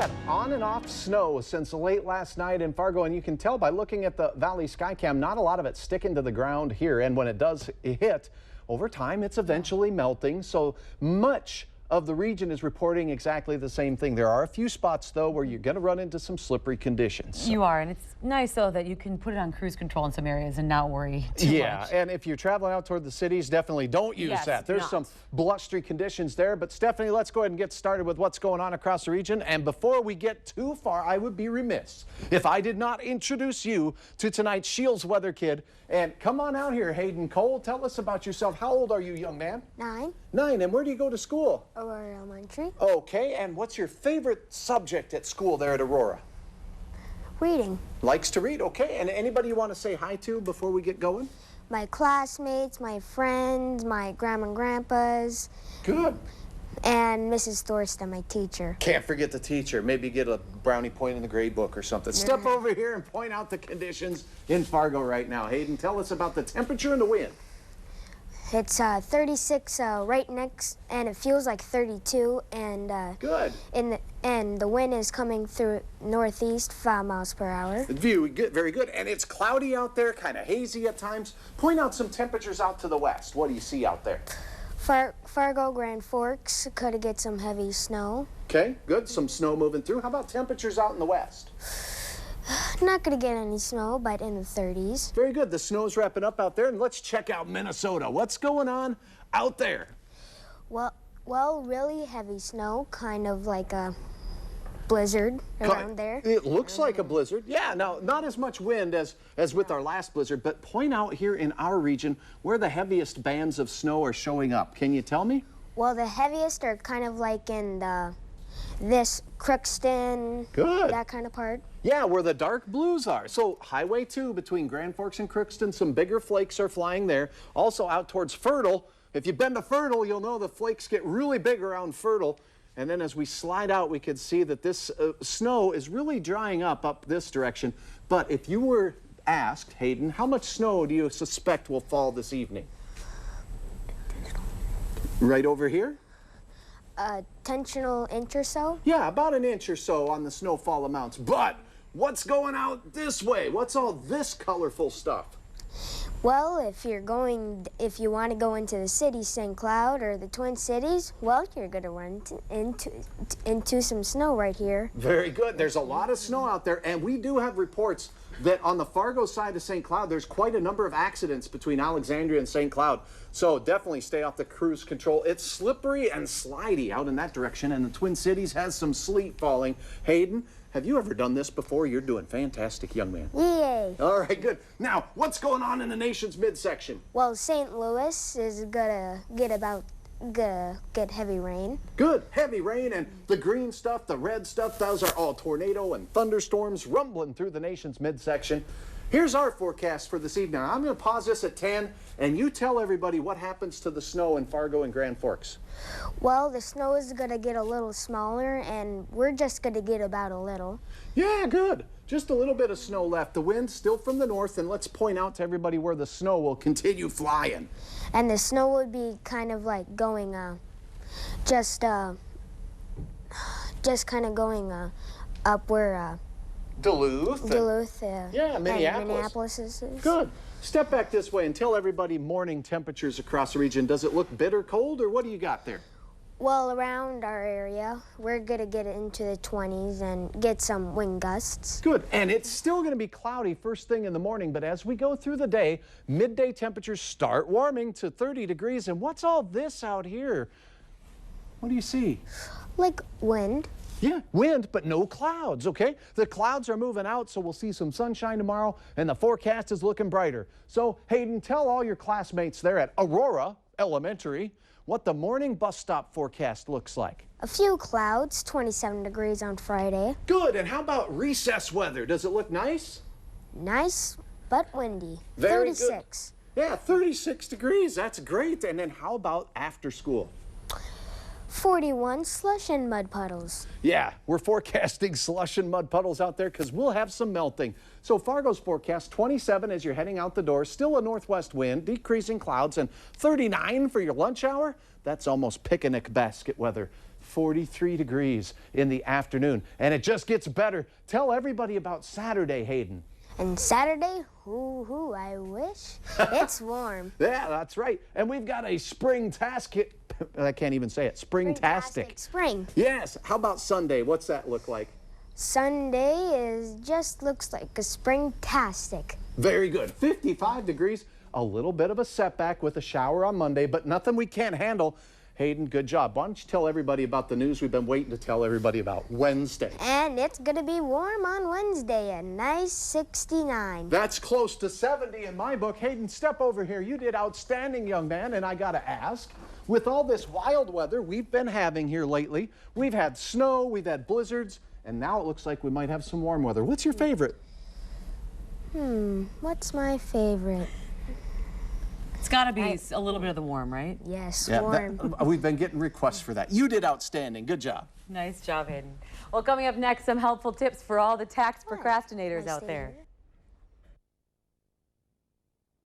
that on and off snow since late last night in Fargo, and you can tell by looking at the Valley Skycam, not a lot of it sticking to the ground here. And when it does hit, over time, it's eventually melting. So much of the region is reporting exactly the same thing. There are a few spots, though, where you're going to run into some slippery conditions. You are, and it's nice, though, that you can put it on cruise control in some areas and not worry too much. Yeah, and if you're traveling out toward the cities, definitely don't use that. There's some blustery conditions there. But, Stephanie, let's go ahead and get started with what's going on across the region. And before we get too far, I would be remiss if I did not introduce you to tonight's Shields Weather Kid. And come on out here, Hayden Cole. Tell us about yourself. How old are you, young man? 9. 9. And where do you go to school? Aurora Elementary. Okay, and what's your favorite subject at school there at Aurora? Reading. Likes to read, okay. And anybody you want to say hi to before we get going? My classmates, my friends, my grandma and grandpas. Good. And Mrs. Thorsten, my teacher. Can't forget the teacher. Maybe get a brownie point in the grade book or something. Step over here and point out the conditions in Fargo right now. Hayden, tell us about the temperature and the wind. It's 36 right next, and it feels like 32. And good. And the wind is coming through northeast, 5 miles per hour. View, good, very good. And it's cloudy out there, kind of hazy at times. Point out some temperatures out to the west. What do you see out there? Fargo, Grand Forks could get some heavy snow. Okay, good. Some snow moving through. How about temperatures out in the west? Not going to get any snow, but in the 30s. Very good. The snow's wrapping up out there, and let's check out Minnesota. What's going on out there? Well, really heavy snow, kind of like a blizzard around there. It looks like a blizzard. Yeah, now, not as much wind as with our last blizzard, but point out here in our region where the heaviest bands of snow are showing up. Can you tell me? Well, the heaviest are kind of like in this Crookston, that kind of part. Yeah, where the dark blues are. So Highway 2 between Grand Forks and Crookston, some bigger flakes are flying there. Also out towards Fertile. If you've been to Fertile, you'll know the flakes get really big around Fertile. And then as we slide out, we can see that this snow is really drying up this direction. But if you were asked, Hayden, how much snow do you suspect will fall this evening? Right over here? Tensional inch or so? Yeah, about an inch or so on the snowfall amounts. But what's going out this way? What's all this colorful stuff? Well, if you want to go into the city, St. Cloud or the Twin Cities, well, you're going to run into some snow right here. Very good. There's a lot of snow out there, and we do have reports that on the Fargo side of St. Cloud, there's quite a number of accidents between Alexandria and St. Cloud. So definitely stay off the cruise control. It's slippery and slidey out in that direction, and the Twin Cities has some sleet falling. Hayden, have you ever done this before? You're doing fantastic, young man. Yay. All right, good. Now, what's going on in the nation's midsection? Well, St. Louis is gonna get heavy rain. Good, heavy rain, and the green stuff, the red stuff, those are all tornado and thunderstorms rumbling through the nation's midsection. Here's our forecast for this evening. I'm going to pause this at 10, and you tell everybody what happens to the snow in Fargo and Grand Forks. Well, the snow is going to get a little smaller, and we're just going to get about a little. Yeah, good. Just a little bit of snow left. The wind's still from the north, and let's point out to everybody where the snow will continue flying. And the snow would be kind of like going, just kind of going up where Duluth. Yeah, Minneapolis. Is. Good. Step back this way and tell everybody morning temperatures across the region. Does it look bitter cold, or what do you got there? Well, around our area, we're going to get into the 20s and get some wind gusts. Good. And it's still going to be cloudy first thing in the morning, but as we go through the day, midday temperatures start warming to 30 degrees. And what's all this out here? What do you see? Like wind. Yeah, wind, but no clouds, okay? The clouds are moving out, so we'll see some sunshine tomorrow, and the forecast is looking brighter. So, Hayden, tell all your classmates there at Aurora Elementary what the morning bus stop forecast looks like. A few clouds, 27 degrees on Friday. Good, and how about recess weather? Does it look nice? Nice, but windy. Very 36. Good. Yeah, 36 degrees, that's great. And then how about after school? 41 slush and mud puddles. Yeah, we're forecasting slush and mud puddles out there because we'll have some melting. So Fargo's forecast 27 as you're heading out the door, still a northwest wind, decreasing clouds, and 39 for your lunch hour. That's almost picnic basket weather. 43 degrees in the afternoon, and it just gets better. Tell everybody about Saturday, Hayden. And Saturday, I wish. It's warm. Yeah, that's right. And we've got a spring-tastic, I can't even say it, spring-tastic. Spring. Yes. How about Sunday? What's that look like? Sunday just looks like a spring-tastic. Very good. 55 degrees. A little bit of a setback with a shower on Monday, but nothing we can't handle. Hayden, good job. Why don't you tell everybody about the news we've been waiting to tell everybody about, Wednesday. And it's going to be warm on Wednesday, a nice 69. That's close to 70 in my book. Hayden, step over here. You did outstanding, young man, and I got to ask, with all this wild weather we've been having here lately, we've had snow, we've had blizzards, and now it looks like we might have some warm weather. What's your favorite? What's my favorite? It's got to be a little bit of the warm, right? Yes, Yeah, warm. we've been getting requests for that. You did outstanding. Good job. Nice job, Hayden. Well, coming up next, some helpful tips for all the tax procrastinators out there.